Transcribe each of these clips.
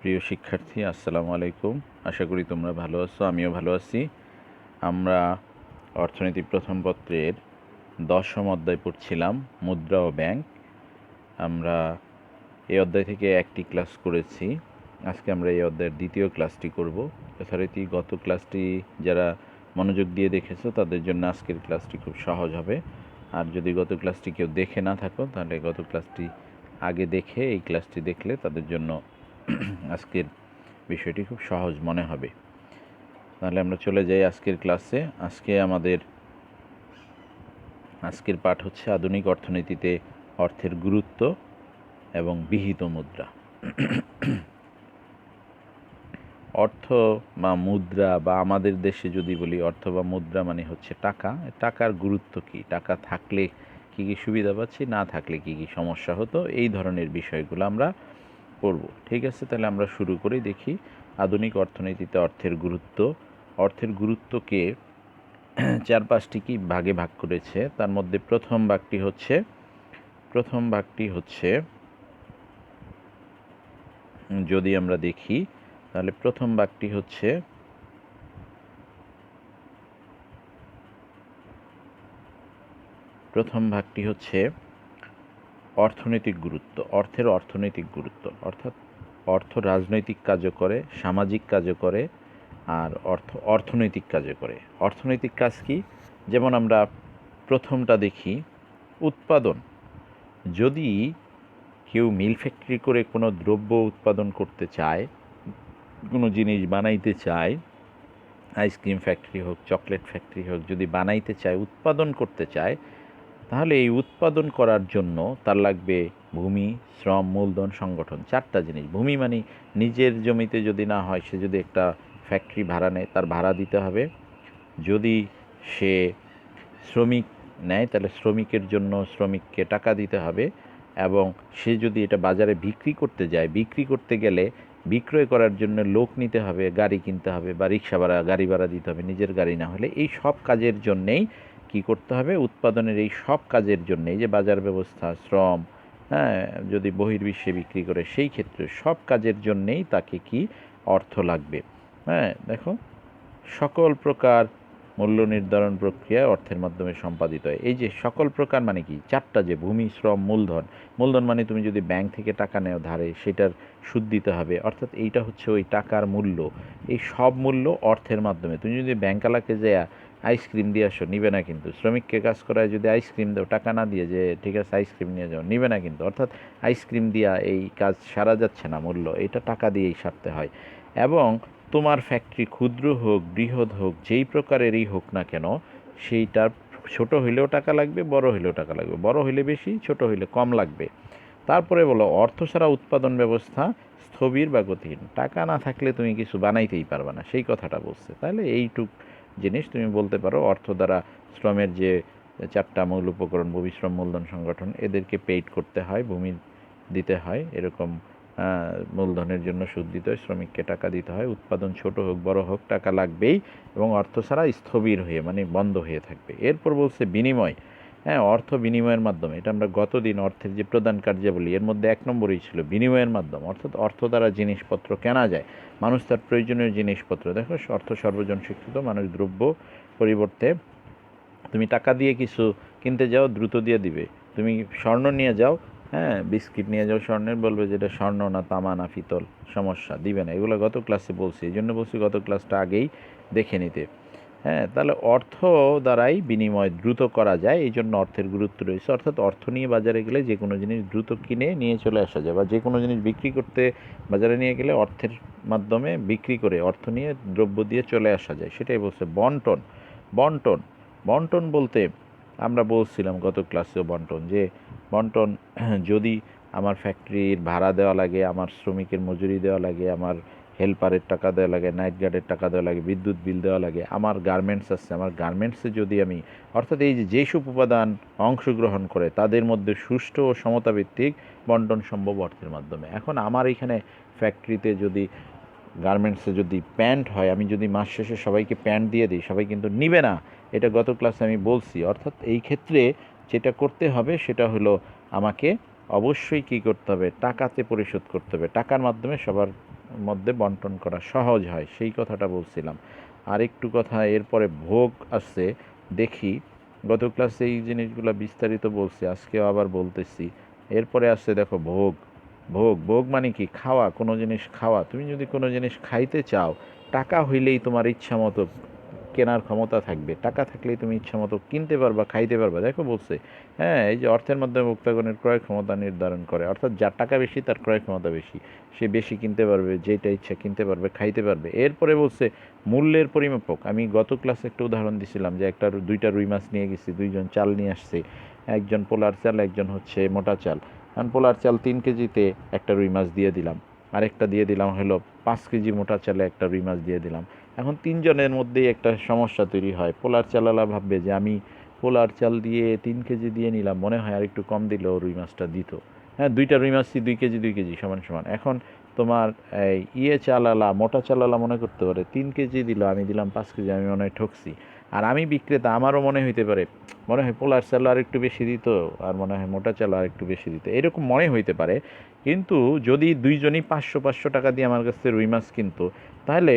প্রিয় শিক্ষার্থী, আসসালামু আলাইকুম। আশা করি তোমরা ভালো আছো, আমিও ভালো আছি। আমরা অর্থনীতি প্রথম পত্রের 10ম অধ্যায় পড়ছিলাম, মুদ্রা ও ব্যাংক। আমরা এই অধ্যায় থেকে একটি ক্লাস করেছি। আজকে আমরা এই অধ্যায়ের দ্বিতীয় ক্লাসটি করব। যথারীতি গত ক্লাসটি যারা মনোযোগ দিয়ে দেখেছো তাদের জন্য আজকের ক্লাসটি খুব সহজ হবে। আর যদি গত ক্লাসটি কেউ দেখে না থাকো তাহলে গত ক্লাসটি আগে দেখে এই ক্লাসটি দেখলে তাদের জন্য আজকের বিষয়টি খুব সহজ মনে হবে। তাহলে আমরা চলে যাই আজকের ক্লাসে। আজকের পাঠ হচ্ছে আধুনিক অর্থনীতিতে অর্থের গুরুত্ব এবং বিহিত মুদ্রা। অর্থ বা মুদ্রা, বা আমাদের দেশে যদি বলি অর্থ বা মুদ্রা মানে হচ্ছে টাকা। টাকার গুরুত্ব কী, টাকা থাকলে কী কী সুবিধা পাচ্ছি, না থাকলে কী কী সমস্যা হতো, এই ধরনের বিষয়গুলো আমরা পড়ব। ঠিক আছে, তাহলে আমরা শুরু করি। দেখি আধুনিক অর্থনীতিতে অর্থের গুরুত্ব। অর্থের গুরুত্বকে 4-5টি কি ভাগে ভাগ করেছে। তার মধ্যে প্রথম ভাগটি হচ্ছে যদি আমরা দেখি তাহলে প্রথম ভাগটি হচ্ছে অর্থনৈতিক গুরুত্ব। অর্থনৈতিক গুরুত্ব অর্থাৎ অর্থ রাজনৈতিক কাজও করে, সামাজিক কাজও করে, আর অর্থনৈতিক কাজও করে। অর্থনৈতিক কাজ কি? যেমন আমরা প্রথমটা দেখি, উৎপাদন। যদি কেউ মিল ফ্যাক্টরি করে কোনো দ্রব্য উৎপাদন করতে চায়, কোনো জিনিস বানাইতে চায়, আইসক্রিম ফ্যাক্টরি হোক, চকলেট ফ্যাক্টরি হোক, যদি বানাইতে চায়, উৎপাদন করতে চায়, তাহলে এই উৎপাদন করার জন্য তার লাগবে ভূমি, শ্রম, মূলধন, সংগঠন। 4টা জিনিস। ভূমি মানে নিজের জমিতে যদি না হয়, সে যদি একটা ফ্যাক্টরি ভাড়া নেয় তার ভাড়া দিতে হবে। যদি সে শ্রমিক নেয় তাহলে শ্রমিকের জন্য শ্রমিককে টাকা দিতে হবে। এবং সে যদি এটা বাজারে বিক্রি করতে যায়, বিক্রি করতে গেলে বিক্রয় করার জন্য লোক নিতে হবে, গাড়ি কিনতে হবে, বা রিক্সা ভাড়া, গাড়ি ভাড়া দিতে হবে, নিজের গাড়ি না হলে। এই সব কাজের জন্যেই কি করতে হবে? উৎপাদনের এই সব কাজের জন্যেই, যে বাজার ব্যবস্থা, শ্রম, হ্যাঁ, যদি বহির্বিশ্বে বিক্রি করে, সেই ক্ষেত্রে সব কাজের জন্যেই তাকে কি অর্থ লাগবে। হ্যাঁ, দেখো, সকল প্রকার মূল্য নির্ধারণ প্রক্রিয়া অর্থের মাধ্যমে সম্পাদিত হয়। এই যে সকল প্রকার মানে কি? 4টা, যে ভূমি, শ্রম, মূলধন। মূলধন মানে তুমি যদি ব্যাংক থেকে টাকা নেও ধারে, সেটার সুদ দিতে হবে, অর্থাৎ এইটা হচ্ছে ওই টাকার মূল্য। এই সব মূল্য অর্থের মাধ্যমে। তুমি যদি ব্যাংকালাকে যেয়া আইসক্রিম দিয়ে আসো, নিবে না কিন্তু। শ্রমিককে কাজ করায় যদি আইসক্রিম দাও, টাকা না দিয়ে, যে ঠিক আছে আইসক্রিম নিয়ে যাও, নিবে না কিন্তু। অর্থাৎ আইসক্রিম দিয়া এই কাজ সারা যাচ্ছে না, মূল্য এটা টাকা দিয়েই সারতে হয়। এবং তোমার ফ্যাক্টরি ক্ষুদ্র হোক, বৃহৎ হোক, যেই প্রকারেরই হোক না কেন, সেইটার ছোট হইলেও টাকা লাগবে, বড় হইলেও টাকা লাগবে। বড় হইলে বেশি, ছোট হইলে কম লাগবে। তারপরে বলো, অর্থ ছাড়া উৎপাদন ব্যবস্থা স্থবির বা গতিহীন। টাকা না থাকলে তুমি কিছু বানাইতেই পারবে না, সেই কথাটা বলছে। তাহলে এইটুক জিনিস তুমি বলতে পারো। অর্থ দ্বারা শ্রমের যে 4টা মূল উপকরণ, ভূমি, শ্রম, মূলধন, সংগঠন, এদেরকে পেইড করতে হয়, ভূমি দিতে হয়, এরকম মূলধনের জন্য সুদ দিতে হয়, শ্রমিককে টাকা দিতে হয়। উৎপাদন ছোট হোক বড় হোক টাকা লাগবেই, এবং অর্থ ছাড়া স্থবির হয়ে মানে বন্ধ হয়ে থাকবে। এরপর বলছে বিনিময়। হ্যাঁ, অর্থ বিনিময়ের মাধ্যমে। এটা আমরা গতদিন অর্থের যে প্রধান কার্যাবলী, এর মধ্যে 1 নম্বরই ছিল বিনিময়ের মাধ্যম। অর্থাৎ অর্থ দ্বারা জিনিসপত্র কেনা যায়, মানুষ তার প্রয়োজনীয় জিনিসপত্র। দেখো, অর্থ সর্বজন স্বীকৃত। মানুষ দ্রব্য পরিবর্তে, তুমি টাকা দিয়ে কিছু কিনতে যাও, দ্রুত দিয়ে দিবে। তুমি স্বর্ণ নিয়ে যাও, হ্যাঁ, বিস্কিট নিয়ে যাও স্বর্ণের, বলবে যেটা স্বর্ণ না, তামা না পিতল, সমস্যা, দিবে না। এগুলো গত ক্লাসে বলছি, এই জন্য বলছি গত ক্লাসটা আগেই দেখে নিতে। হ্যাঁ, তাহলে অর্থ দ্বারাই বিনিময় দ্রুত করা যায়, এই জন্য অর্থের গুরুত্ব রয়েছে। অর্থাৎ অর্থ নিয়ে বাজারে গেলে যে কোনো জিনিস দ্রুত কিনে নিয়ে চলে আসা যায়, বা যে কোনো জিনিস বিক্রি করতে বাজারে নিয়ে গেলে অর্থের মাধ্যমে বিক্রি করে অর্থ নিয়ে দ্রব্য দিয়ে চলে আসা যায়। সেটাই বলছে বন্টন। বন্টন বন্টন বলতে আমরা বলছিলাম গত ক্লাসেও বন্টন, যে বন্টন যদি আমার ফ্যাক্টরির ভাড়া দেওয়া লাগে, আমার শ্রমিকের মজুরি দেওয়া লাগে, আমার হেল্পারের টাকা দেওয়া লাগে, নাইট গার্ডের টাকা দেওয়া লাগে, বিদ্যুৎ বিল দেওয়া লাগে, আমার গার্মেন্টস আছে, আমার গার্মেন্টসে যদি আমি, অর্থাৎ এই যে যেসব উপাদান অংশগ্রহণ করে তাদের মধ্যে সুষ্ঠু ও সমতাভিত্তিক বন্টন সম্ভব অর্থের মাধ্যমে। এখন আমার এখানে ফ্যাক্টরিতে যদি, গার্মেন্টসে যদি প্যান্ট হয়, আমি যদি মাস শেষে সবাইকে প্যান্ট দিয়ে দিই, সবাই কিন্তু নিবে না। এটা গত ক্লাসে আমি বলছি। অর্থাৎ এই ক্ষেত্রে যেটা করতে হবে সেটা হলো, আমাকে অবশ্যই কী করতে হবে? টাকাতে পরিশোধ করতে হবে। টাকার মাধ্যমে সবার মধ্যে বন্টন করা সহজ হয়, সেই কথাটা বলছিলাম। আর একটু কথা এরপরে ভোগ আসছে, দেখি গত ক্লাসে এই জিনিসগুলো বিস্তারিত বলছি, আজকেও আবার বলতেছি। এরপরে আসছে দেখো ভোগ। ভোগ ভোগ মানে কি? খাওয়া, কোনো জিনিস খাওয়া। তুমি যদি কোনো জিনিস খাইতে চাও, টাকা হইলেই তোমার ইচ্ছা মতো কেনার ক্ষমতা থাকবে, টাকা থাকলেই তুমি ইচ্ছা মতো কিনতে পারবা, খাইতে পারবা। দেখো বলছে, হ্যাঁ, এই যে অর্থের মাধ্যমে ভোক্তাগণের ক্রয় ক্ষমতা নির্ধারণ করে, অর্থাৎ যার টাকা বেশি তার ক্রয় ক্ষমতা বেশি, সে বেশি কিনতে পারবে, যেটা ইচ্ছা কিনতে পারবে, খাইতে পারবে। এরপরে বলছে মূল্যের পরিমাপক। আমি গত ক্লাসে একটা উদাহরণ দিছিলাম যে দুইটা রুই মাছ নিয়ে গেছি, দুইজন চাল নিয়ে আসছে, একজন পোলার চাল, একজন হচ্ছে মোটা চাল। কারণ পোলার চাল 3 কেজিতে একটা রুই মাছ দিয়ে দিলাম, আরেকটা দিয়ে দিলাম হলো 5 কেজি মোটা চালে একটা রুই মাছ দিয়ে দিলাম। এখন তিনজনের মধ্যেই একটা সমস্যা তৈরি হয়। পোলার চালওয়ালা ভাববে যে আমি পোলার চাল দিয়ে 3 কেজি দিয়ে নিলাম, মনে হয় আর একটু কম দিলেও রুই মাছটা দিত। হ্যাঁ, দুইটা রুই মাছই 2 কেজি 2 কেজি সমান সমান। এখন তোমার এই চালালা, মোটা চালালা মনে করতে পারে 3 কেজি দিল, আমি দিলাম 5 কেজি, আমি মনে হয় ঠকছি। আর আমি বিক্রেতা, আমারও মনে হইতে পারে, মনে হয় পোলার চাল আর একটু বেশি দিত, আর মনে হয় মোটা চাল আর একটু বেশি দিত, এরকম মনে হইতে পারে। কিন্তু যদি দুইজনই 500 টাকা দিয়ে আমার কাছে রুই মাছ কিনতো, তাহলে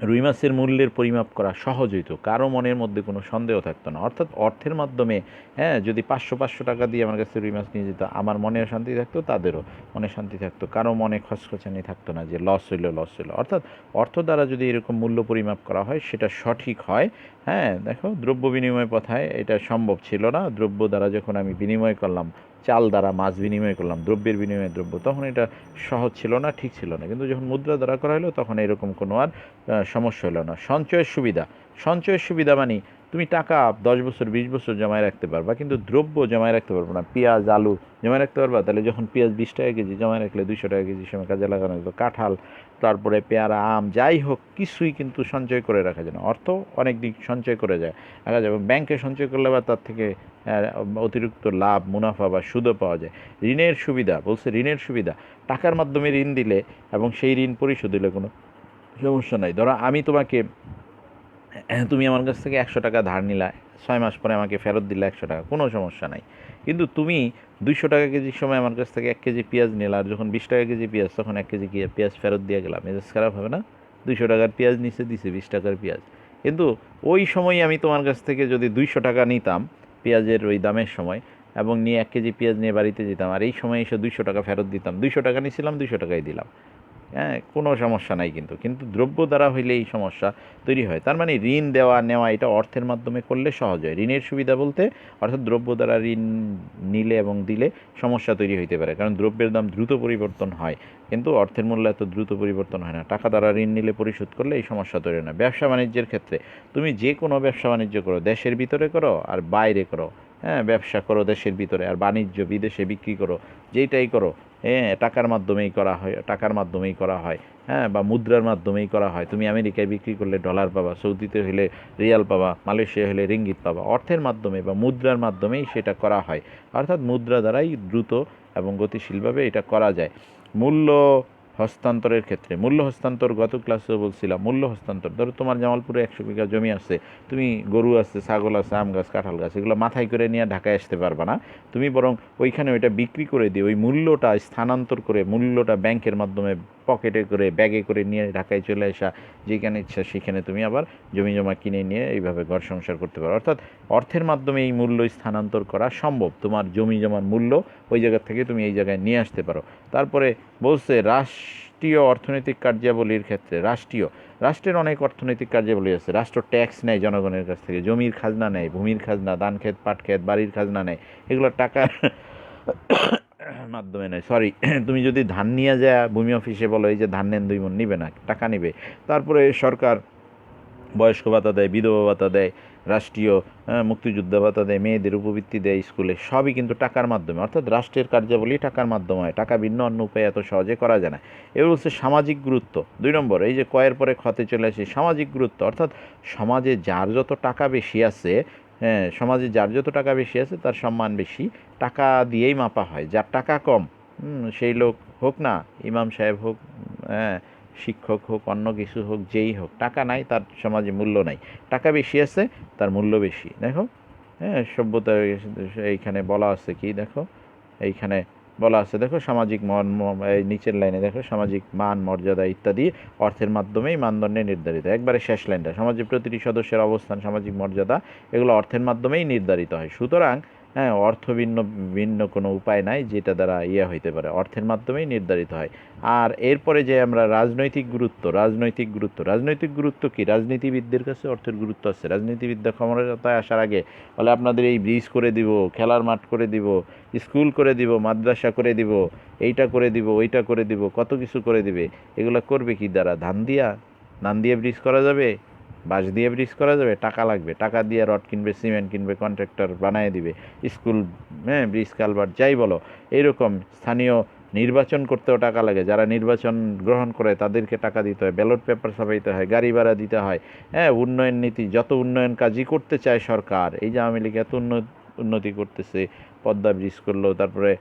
রুই মাছের মূল্যের পরিমাপ করা সহজ হইতো, কারো মনের মধ্যে কোনো সন্দেহ থাকতো না। অর্থাৎ অর্থের মাধ্যমে, হ্যাঁ, যদি 500 টাকা দিয়ে আমার কাছে রুই মাছ নিয়ে যেত, আমার মনেও শান্তি থাকতো, তাদেরও মনে শান্তি থাকতো, কারো মনে খচখচানি থাকতো না যে লস হইলো লস হইলো। অর্থাৎ অর্থ দ্বারা যদি এরকম মূল্য পরিমাপ করা হয়, সেটা সঠিক হয়। হ্যাঁ, দেখো দ্রব্য বিনিময় প্রথায় এটা সম্ভব ছিল না। দ্রব্য দ্বারা যখন আমি বিনিময় করলাম, চাল দ্বারা মাছ বিনিময় করলাম, দ্রব্যের বিনিময়ে দ্রব্য, তখন এটা সহজ ছিল না, ঠিক ছিল না। কিন্তু যখন মুদ্রা দ্বারা করা হলো, তখন এরকম কোনো আর সমস্যা হলো না। সঞ্চয়ের সুবিধা। সঞ্চয়ের সুবিধা মানে তুমি টাকা 10 বছর 20 বছর জমায় রাখতে পারবা, কিন্তু দ্রব্য জমায় রাখতে পারবো না। পেঁয়াজ আলু জমায় রাখতে পারবা? তাহলে যখন পেঁয়াজ 20 টাকা কেজি জমায় রাখলে 200 টাকা কেজি সময় কাজে লাগানো যেত। কাঁঠাল, তারপরে পেয়ারা, আম, যাই হোক, কিছুই কিন্তু সঞ্চয় করে রাখা যায় না। অর্থ অনেক দিক সঞ্চয় করে যায় রাখা যায়, এবং ব্যাংকে সঞ্চয় করলে বা তার থেকে অতিরিক্ত লাভ, মুনাফা বা সুদও পাওয়া যায়। ঋণের সুবিধা বলছে, ঋণের সুবিধা টাকার মাধ্যমে ঋণ দিলে এবং সেই ঋণ পরিশোধ দিলে কোনো সমস্যা নাই। ধরো আমি তোমাকে, তুমি আমার কাছ থেকে 100 টাকা ধার নিলা, 6 মাস পরে আমাকে ফেরত দিলে 100 টাকা, কোনো সমস্যা নাই। কিন্তু তুমি 200 টাকা কেজির সময় আমার কাছ থেকে 1 কেজি পেঁয়াজ নিলা, আর যখন 20 টাকা কেজি পেঁয়াজ, তখন 1 কেজি পেঁয়াজ ফেরত দিয়ে গেলাম, মেজাজ খারাপ হবে না? 200 টাকার পেঁয়াজ নিচে দিছে 20 টাকার পেঁয়াজ। কিন্তু ওই সময় আমি তোমার কাছ থেকে যদি 200 টাকা নিতাম পেঁয়াজের ওই দামের সময়, এবং নিয়ে 1 কেজি পেঁয়াজ নিয়ে বাড়িতে যেতাম, আর এই সময় এসে 200 টাকা ফেরত দিতাম, 200 টাকা নিয়েছিলাম, 200 টাকাই দিলাম, হ্যাঁ, কোনো সমস্যা নাই। কিন্তু কিন্তু দ্রব্য দ্বারা হইলে এই সমস্যা তৈরি হয়। তার মানে ঋণ দেওয়া নেওয়া এটা অর্থের মাধ্যমে করলে সহজ হয়। ঋণের সুবিধা বলতে অর্থাৎ দ্রব্য দ্বারা ঋণ নিলে এবং দিলে সমস্যা তৈরি হইতে পারে, কারণ দ্রব্যের দাম দ্রুত পরিবর্তন হয়, কিন্তু অর্থের মূল্য এত দ্রুত পরিবর্তন হয় না। টাকা দ্বারা ঋণ নিলে পরিশোধ করলে এই সমস্যা তৈরি হয় না। ব্যবসা বাণিজ্যের ক্ষেত্রে তুমি যে কোনো ব্যবসা বাণিজ্য করো, দেশের ভিতরে করো আর বাইরে করো, হ্যাঁ, ব্যবসা করো দেশের ভিতরে, আর বাণিজ্য বিদেশে বিক্রি করো, যেইটাই করো, হ্যাঁ, টাকার মাধ্যমেই করা হয়, টাকার মাধ্যমেই করা হয়, হ্যাঁ, বা মুদ্রার মাধ্যমেই করা হয়। তুমি আমেরিকায় বিক্রি করলে ডলার পাবা, সৌদিতে হলে রিয়াল পাবা, মালয়েশিয়া হলে রিঙ্গিত পাবা। অর্থের মাধ্যমে বা মুদ্রার মাধ্যমেই সেটা করা হয়, অর্থাৎ মুদ্রা দ্বারাই দ্রুত এবং গতিশীলভাবে এটা করা যায়। মূল্য হস্তান্তরের ক্ষেত্রে, মূল্য হস্তান্তর গত ক্লাসেও বলছিলাম। মূল্য হস্তান্তর, ধরো তোমার জামালপুরে 100 বিঘা জমি আছে, তুমি গরু আছে, ছাগল আছে, আম গাছ, কাঁঠাল গাছ, এগুলো মাথায় করে নিয়ে ঢাকায় আসতে পারবা না। তুমি বরং ওইখানে ওইটা বিক্রি করে দিয়ে ওই মূল্যটা স্থানান্তর করে, মূল্যটা ব্যাংকের মাধ্যমে পকেটে করে ব্যাগে করে নিয়ে ঢাকায় চলে আসা, যেখানে ইচ্ছা সেখানে তুমি আবার জমি জমা কিনে নিয়ে এইভাবে ঘর সংসার করতে পারো। অর্থাৎ অর্থের মাধ্যমে এই মূল্য স্থানান্তর করা সম্ভব। তোমার জমি জমার মূল্য ওই জায়গা থেকে তুমি এই জায়গায় নিয়ে আসতে পারো। তারপরে বলছে রাষ্ট্রীয় অর্থনৈতিক কার্যাবলীর ক্ষেত্রে, রাষ্ট্রের অনেক অর্থনৈতিক কার্যাবলী আছে। রাষ্ট্র ট্যাক্স নেয় জনগণের কাছ থেকে, জমির খাজনা নেয়, ভূমির খাজনা, ধান ক্ষেত, পাট ক্ষেত, বাড়ির খাজনা নেয়। এগুলো টাকার মাধ্যমে নেয়, সরি। তুমি যদি ধান নিয়ে যায় ভূমি অফিসে বলো এই যে ধান নেন 2 মণ, নিবে না, টাকা নিবে। তারপরে সরকার বয়স্ক ভাতা দেয়, বিধবা ভাতা দেয়, রাষ্ট্রীয় মুক্তিযোদ্ধা ভাতা দেয়, মেয়েদের উপবৃত্তি দেয় স্কুলে, সবই কিন্তু টাকার মাধ্যমে। অর্থাৎ রাষ্ট্রের কার্যাবলী টাকার মাধ্যমে হয়, টাকা ভিন্ন অন্য উপায়ে এত সহজে করা যায় না। এবার হচ্ছে সামাজিক গুরুত্ব। 2 নম্বর, এই যে কয়ের পরে ক্ষতে চলে আসে, সামাজিক গুরুত্ব। অর্থাৎ সমাজে যার যত টাকা বেশি আছে, হ্যাঁ, সমাজে যার যত টাকা বেশি আছে তার সম্মান বেশি, টাকা দিয়েই মাপা হয়। যার টাকা কম, সেই লোক হোক না ইমাম সাহেব হোক, হ্যাঁ, শিক্ষক হোক, অন্য কিছু হোক, যেই হোক, টাকা নাই তার সমাজে মূল্য নাই। টাকা বেশি আছে তার মূল্য বেশি। দেখো, হ্যাঁ, সভ্যতার এইখানে বলা আছে কি, দেখো এইখানে বলা আছে, দেখো সামাজিক এই নিচের লাইনে দেখো সামাজিক মান মর্যাদা ইত্যাদি অর্থের মাধ্যমেই মানদণ্ডে নির্ধারিত। একবারে শেষ লাইনটা, সমাজের প্রতিটি সদস্যের অবস্থান সামাজিক মর্যাদা এগুলো অর্থের মাধ্যমেই নির্ধারিত হয়। সুতরাং হ্যাঁ, অর্থ ভিন্ন ভিন্ন কোনো উপায় নাই যেটা দ্বারা হইতে পারে, অর্থের মাধ্যমেই নির্ধারিত হয়। আর এরপরে যে আমরা রাজনৈতিক গুরুত্ব রাজনৈতিক গুরুত্ব কি? রাজনীতিবিদদের কাছে অর্থের গুরুত্ব আছে। রাজনীতিবিদরা ক্ষমতায় আসার আগে বলে আপনাদের এই ব্রিজ করে দিব, খেলার মাঠ করে দিব, স্কুল করে দিব, মাদ্রাসা করে দিব, এইটা করে দিব, ওইটা করে দিব, কত কিছু করে দিবে। এগুলো করবে কি দ্বারা? ধান দিয়ে ব্রিজ করা যাবে? বাঁশ দিয়ে ব্রিজ করা যাবে? টাকা লাগবে, টাকা দিয়ে রড কিনবে, সিমেন্ট কিনবে, কন্ট্রাক্টর বানিয়ে দিবে, স্কুল, হ্যাঁ, ব্রিজ কালভার্ট যাই বলো। এইরকম স্থানীয় নির্বাচন করতেও টাকা লাগে, যারা নির্বাচন গ্রহণ করে তাদেরকে টাকা দিতে হয়, ব্যালট পেপার ছাপাইতে হয়, গাড়ি ভাড়া দিতে হয়, হ্যাঁ, উন্নয়ন নীতি, যত উন্নয়ন কাজই করতে চায় সরকার। এই যে আওয়ামী লীগ এত উন্নতি করতেছে, পদ্মা ব্রিজ করলো, তারপরে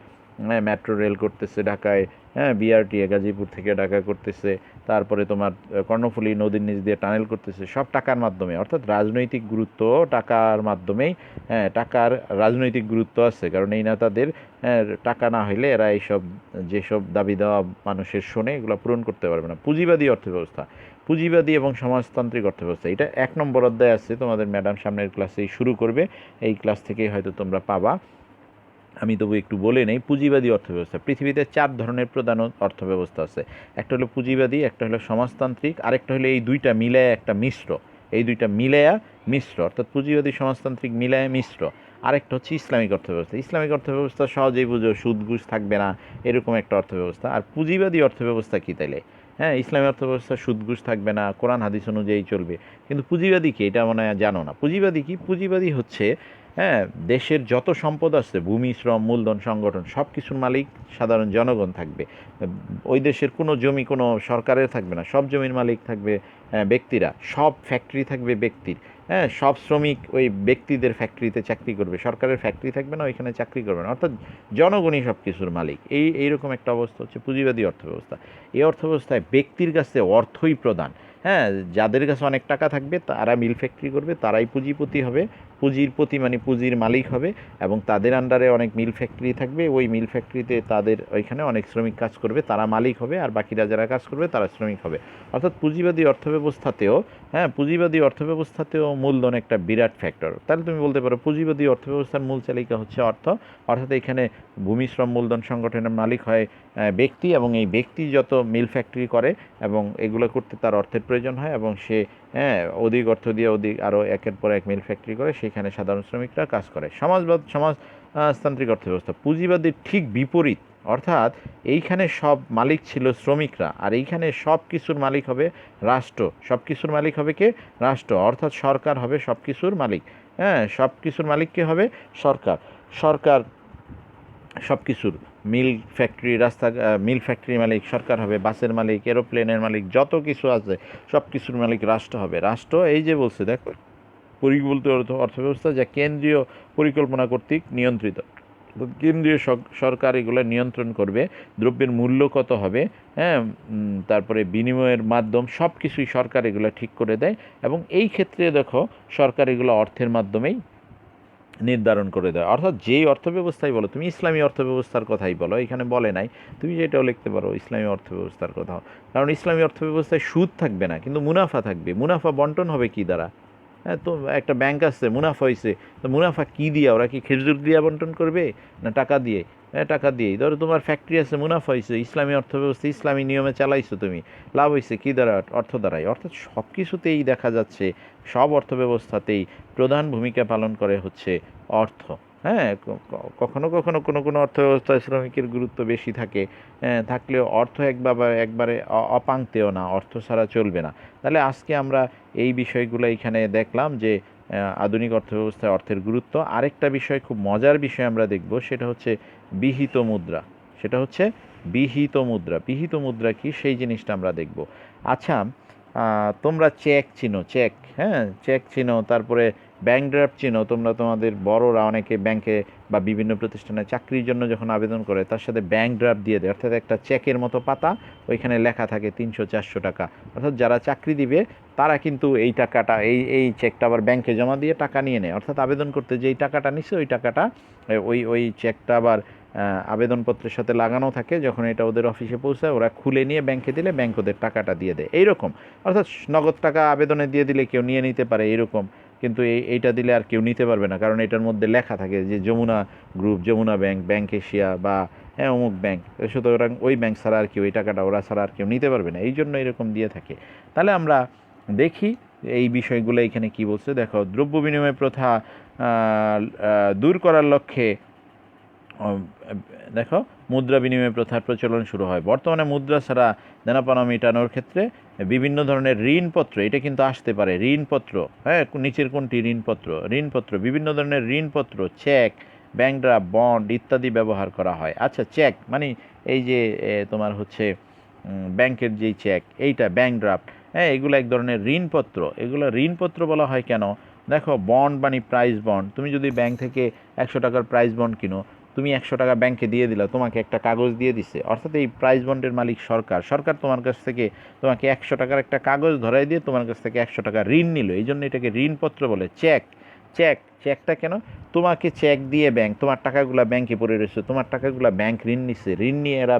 হ্যাঁ মেট্রো রেল করতেছে ঢাকায়, হ্যাঁ বিআরটি গাজীপুর থেকে ঢাকা করতেছে, তারপরে তোমার কর্ণফুলী নদীর নিচ দিয়ে টানেল করতেছে, সব টাকার মাধ্যমে। অর্থাৎ রাজনৈতিক গুরুত্ব টাকার মাধ্যমেই, হ্যাঁ, টাকার রাজনৈতিক গুরুত্ব আছে, কারণ এই নেতাদের টাকা না হইলে এরা এইসব যেসব দাবি দেওয়া মানুষের শোনে এগুলো পূরণ করতে পারবে না। পুঁজিবাদী অর্থব্যবস্থা, পুঁজিবাদী এবং সমাজতান্ত্রিক অর্থব্যবস্থা, এটা 1 নম্বর অধ্যায় আছে, তোমাদের ম্যাডাম সামনের ক্লাসেই শুরু করবে, এই ক্লাস থেকেই হয়তো তোমরা পাবা। আমি তবু একটু বলে নেই। পুঁজিবাদী অর্থব্যবস্থা, পৃথিবীতে 4 ধরনের প্রধান অর্থব্যবস্থা আছে। একটা হলো পুঁজিবাদী, একটা হলো সমাজতান্ত্রিক, আরেকটা হলো এই দুইটা মিলায়া একটা মিশ্র। এই দুইটা মিলায়া মিশ্র, অর্থাৎ পুঁজিবাদী সমাজতান্ত্রিক মিলায়া মিশ্র। আরেকটা হচ্ছে ইসলামিক অর্থব্যবস্থা। ইসলামিক অর্থব্যবস্থা সহজেই বুঝো, সুদ ঘুষ থাকবে না, এরকম একটা অর্থব্যবস্থা। আর পুঁজিবাদী অর্থব্যবস্থা কী তাইলে? হ্যাঁ, ইসলামী অর্থব্যবস্থা সুদ ঘুষ থাকবে না, কোরআন হাদিস অনুযায়ী চলবে। কিন্তু পুঁজিবাদী কি, এটা মনে হয় জানো না। পুঁজিবাদী কি? পুঁজিবাদী হচ্ছে, হ্যাঁ, দেশের যত সম্পদ আছে, ভূমি, শ্রম, মূলধন, সংগঠন, সব কিছুর মালিক সাধারণ জনগণ থাকবে। ওই দেশের কোনো জমি কোনো সরকারের থাকবে না, সব জমির মালিক থাকবে ব্যক্তিরা, সব ফ্যাক্টরি থাকবে ব্যক্তির, হ্যাঁ, সব শ্রমিক ওই ব্যক্তিদের ফ্যাক্টরিতে চাকরি করবে, সরকারের ফ্যাক্টরি থাকবে না, ওইখানে চাকরি করবে না, অর্থাৎ জনগণই সব কিছুর মালিক। এইরকম একটা অবস্থা হচ্ছে পুঁজিবাদী অর্থব্যবস্থা। এই অর্থব্যবস্থায় ব্যক্তির কাছে অর্থই প্রধান। হ্যাঁ, যাদের কাছে অনেক টাকা থাকবে তারা মিল ফ্যাক্টরি করবে, তারাই পুঁজিপতি হবে, পুঁজিরপতি মানে পুঁজির মালিক হবে, এবং তাদের আন্ডারে অনেক মিল ফ্যাক্টরি থাকবে, ওই মিল ফ্যাক্টরিতে তাদের ওইখানে অনেক শ্রমিক কাজ করবে, তারা মালিক হবে, আর বাকিরা যারা কাজ করবে তারা শ্রমিক হবে। অর্থাৎ পুঁজিবাদী অর্থব্যবস্থাতেও, হ্যাঁ, পুঁজিবাদী অর্থব্যবস্থাতেও মূলধন একটা বিরাট ফ্যাক্টর। তাহলে তুমি বলতে পারো পুঁজিবাদী অর্থব্যবস্থার মূল চালিকা হচ্ছে অর্থ, অর্থাৎ এখানে ভূমি, শ্রম, মূলধন, সংগঠনের মালিক হয় ব্যক্তি, এবং এই ব্যক্তি যত মিল ফ্যাক্টরি করে এবং এগুলো করতে তার অর্থের প্রয়োজন হয়, এবং সে, হ্যাঁ, অধিক অর্থ দিয়ে আরও একের পর এক মিল ফ্যাক্টরি করে, সেখানে সাধারণ শ্রমিকরা কাজ করে। সমাজতান্ত্রিক অর্থব্যবস্থা পুঁজিবাদীর ঠিক বিপরীত, অর্থাৎ এইখানে সব মালিক ছিল শ্রমিকরা, আর এইখানে সব কিছুর মালিক হবে রাষ্ট্র। সব কিছুর মালিক হবে কে? রাষ্ট্র, অর্থাৎ সরকার হবে সব কিছুর মালিক। হ্যাঁ, সব কিছুর মালিক কে হবে? সরকার। সরকার সব কিছুর, মিল ফ্যাক্টরি, মিল ফ্যাক্টরি মালিক সরকার হবে, বাসের মালিক, এরোপ্লেনের মালিক, যত কিছু আছে সব কিছুর মালিক রাষ্ট্র হবে। রাষ্ট্র, এই যে বলছে দেখো, পরিকল্পিত অর্থব্যবস্থা যা কেন্দ্রীয় পরিকল্পনা কর্তৃক নিয়ন্ত্রিত। কেন্দ্রীয় সরকার এগুলো নিয়ন্ত্রণ করবে, দ্রব্যের মূল্য কত হবে, হ্যাঁ, তারপরে বিনিময়ের মাধ্যম, সব কিছুই সরকার এগুলো ঠিক করে দেয়, এবং এই ক্ষেত্রে দেখো সরকার এগুলো অর্থের মাধ্যমেই নির্ধারণ করে দেয়। অর্থাৎ যেই অর্থব্যবস্থাই বলো, তুমি ইসলামী অর্থব্যবস্থার কথাই বলো, এখানে বলে নাই, তুমি যেটাও লিখতে পারো ইসলামী অর্থব্যবস্থার কথা, কারণ ইসলামী অর্থব্যবস্থায় সুদ থাকবে না, কিন্তু মুনাফা থাকবে। মুনাফা বন্টন হবে কী দ্বারা? হ্যাঁ, তো একটা ব্যাংক আছে, মুনাফা হয়েছে, তো মুনাফা কী দিয়ে? ওরা কি খেজুর দিয়ে বন্টন করবে, না টাকা দিয়ে? হ্যাঁ, টাকা দিয়েই। ধরো তোমার ফ্যাক্টরি আছে, মুনাফা হয়েছে, ইসলামী অর্থব্যবস্থা ইসলামী নিয়মে চালাইছো তুমি, লাভ হয়েছে কী দ্বারা? অর্থ দ্বারাই। অর্থাৎ সব কিছুতেই দেখা যাচ্ছে, সব অর্থব্যবস্থাতেই প্রধান ভূমিকা পালন করে হচ্ছে অর্থ। হ্যাঁ, কখনো কখনো কোনো কোনো অর্থব্যবস্থায় শ্রমিকের গুরুত্ব বেশি থাকে, থাকলেও অর্থ একবারে অপাংক্তেয় না, অর্থ ছাড়া চলবে না। তাহলে আজকে আমরা এই বিষয়গুলো এখানে দেখলাম যে আধুনিক অর্থব্যবস্থায় অর্থের গুরুত্ব। আরেকটা বিষয়, খুব মজার বিষয় আমরা দেখব, সেটা হচ্ছে বিহিত মুদ্রা। সেটা হচ্ছে বিহিত মুদ্রা। বিহিত মুদ্রা কি, সেই জিনিসটা আমরা দেখব। আচ্ছা, তোমরা চেক চিনো? চেক, হ্যাঁ, চেক চিনো, তারপরে ব্যাংক ড্রাফট চিনো। তোমরা তোমাদের বড়রা অনেকে ব্যাংকে বা বিভিন্ন প্রতিষ্ঠানে চাকরির জন্য যখন আবেদন করে, তার সাথে ব্যাংক ড্রাফট দিয়ে দেয়, অর্থাৎ একটা চেকের মতো পাতা, ওইখানে লেখা থাকে 300-400 টাকা। অর্থাৎ যারা চাকরি দিবে তারা কিন্তু এই টাকাটা, এই চেকটা আবার ব্যাংকে জমা দিয়ে টাকা নিয়ে নেয়। অর্থাৎ আবেদন করতে যেই টাকাটা নিচ্ছে, ওই টাকাটা ওই চেকটা আবার আবেদনপত্রের সাথে লাগানো থাকে, যখন এটা ওদের অফিসে পৌঁছায় ওরা খুলে নিয়ে ব্যাংকে দিলে ব্যাংক ওদের টাকাটা দিয়ে দেয় এইরকম। অর্থাৎ নগদ টাকা আবেদনে দিয়ে দিলে কেউ নিয়ে নিতে পারে এইরকম, কিন্তু এইটা দিলে আর কেউ নিতে পারবে না, কারণ এটার মধ্যে লেখা থাকে যে Jamuna group, Jamuna bank, bank Asia বা অমুক ব্যাংক, সুতরাং ওই ব্যাংক ছাড়া আর কেউ এই টাকাটা ওরা ছাড়া আর কেউ নিতে পারবে না, এই জন্য এরকম দিয়ে থাকে। তাহলে আমরা দেখি এই বিষয়গুলো এখানে কি বলছে। দেখো, দ্রব্য বিনিময় প্রথা দূর করার লক্ষ্যে দেখো মুদ্রা বিনিময় প্রথার প্রচলন শুরু হয়। বর্তমানে মুদ্রা ছাড়া দেনাপাওনা মেটানোর ক্ষেত্রে বিভিন্ন ধরনের ঋণপত্র, এটা কিন্তু আসতে পারে ঋণপত্র, হ্যাঁ, নিচের কোনটি ঋণপত্র বিভিন্ন ধরনের ঋণপত্র, চেক, ব্যাংক ড্রাফট, বন্ড ইত্যাদি ব্যবহার করা হয়। আচ্ছা, চেক মানে এই যে তোমার হচ্ছে ব্যাংকের যেই চেক, এইটা ব্যাংক ড্রাফট, হ্যাঁ, এগুলো এক ধরনের ঋণপত্র। এগুলো ঋণপত্র বলা হয় কেন? দেখো, বন্ড মানে প্রাইস বন্ড, তুমি যদি ব্যাংক থেকে 100 টাকার প্রাইস বন্ড কিনো, তুমি 100 টাকা ব্যাংকে দিয়ে দিলা, তোমাকে একটা কাগজ দিয়ে দিছে, অর্থাৎ এই প্রাইস বন্ডের মালিক সরকার তোমার কাছ থেকে তোমাকে 100 টাকার একটা কাগজ ধরাই দিয়ে তোমার কাছ থেকে 100 টাকা ঋণ নিল, এই জন্য এটাকে ঋণপত্র বলে। চেকটা কেন? তোমাকে চেক দিয়ে ব্যাংক, তোমার টাকাগুলা ব্যাংকে পড়ে রয়েছে, তোমার টাকাগুলা ব্যাংক ঋণ নিচ্ছে, ঋণ নিয়ে এরা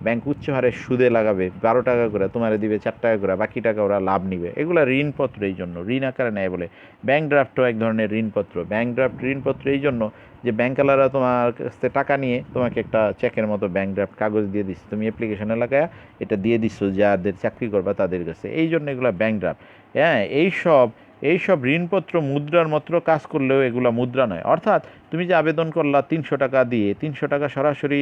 ব্যাংক উচ্চ হারে সুদে লাগাবে, 12 টাকা করে তোমার দিবে, 4 টাকা করে, বাকি টাকা ওরা লাভ নিবে, এগুলা ঋণপত্র, এই জন্য ঋণ আকারে নেয় বলে। ব্যাংক ড্রাফটও এক ধরনের ঋণপত্র। ব্যাংক ড্রাফট ঋণপত্র এই জন্য যে ব্যাংকালারা তোমার কাছ থেকে টাকা নিয়ে তোমাকে একটা চেকের মতো ব্যাংক ড্রাফট কাগজ দিয়ে দিচ্ছে, তুমি অ্যাপ্লিকেশনে লাগায় এটা দিয়ে দিচ্ছ যাদের চাকরি করবা তাদের কাছে, এই জন্য এগুলো ব্যাংক ড্রাফট। হ্যাঁ, এইসব ঋণপত্র মুদ্রার মাত্র কাজ করলেও এগুলো মুদ্রা নয়। অর্থাৎ তুমি যে আবেদন করলা 300 টাকা দিয়ে, 300 টাকা সরাসরি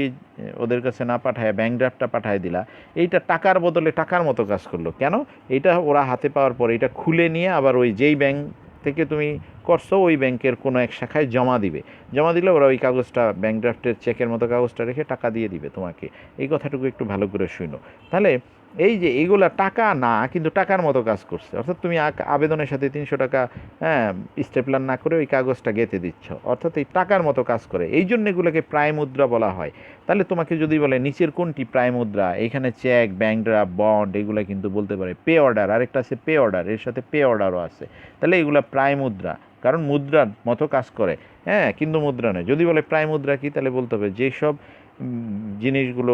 ওদের কাছে না পাঠায় ব্যাংক ড্রাফটটা পাঠায় দিলা, এইটা টাকার বদলে টাকার মতো কাজ করলো। কেন? এটা ওরা হাতে পাওয়ার পরে এটা খুলে নিয়ে আবার ওই যেই ব্যাংক থেকে তুমি করছো ওই ব্যাংকের কোনো এক শাখায় জমা দিলে ওরা ওই কাগজটা ব্যাংক ড্রাফটের চেকের মতো কাগজটা রেখে টাকা দিয়ে দিবে তোমাকে। এই কথাটুকু একটু ভালো করে শুনো। তাহলে এই যে এইগুলা টাকা না, কিন্তু টাকার মতো কাজ করছে, অর্থাৎ তুমি আবেদনের সাথে 300 টাকা স্টেপলার না করে ওই কাগজটা গেঁথে দিচ্ছ, অর্থাৎ এই টাকার মতো কাজ করে, এই জন্য এগুলোকে প্রায় মুদ্রা বলা হয়। তাহলে তোমাকে যদি বলে নিচের কোনটি প্রায় মুদ্রা, এখানে চেক, ব্যাংক ড্রাফট, বন্ড এগুলো কিন্তু বলতে পারে। পে অর্ডার, আরেকটা আছে পে অর্ডার, এর সাথে পে অর্ডারও আছে। তাহলে এগুলো প্রায় মুদ্রা, কারণ মুদ্রার মতো কাজ করে, হ্যাঁ, কিন্তু মুদ্রা নয়। যদি বলে প্রায় মুদ্রা কি, তাহলে বলতে হবে যেসব জিনিসগুলো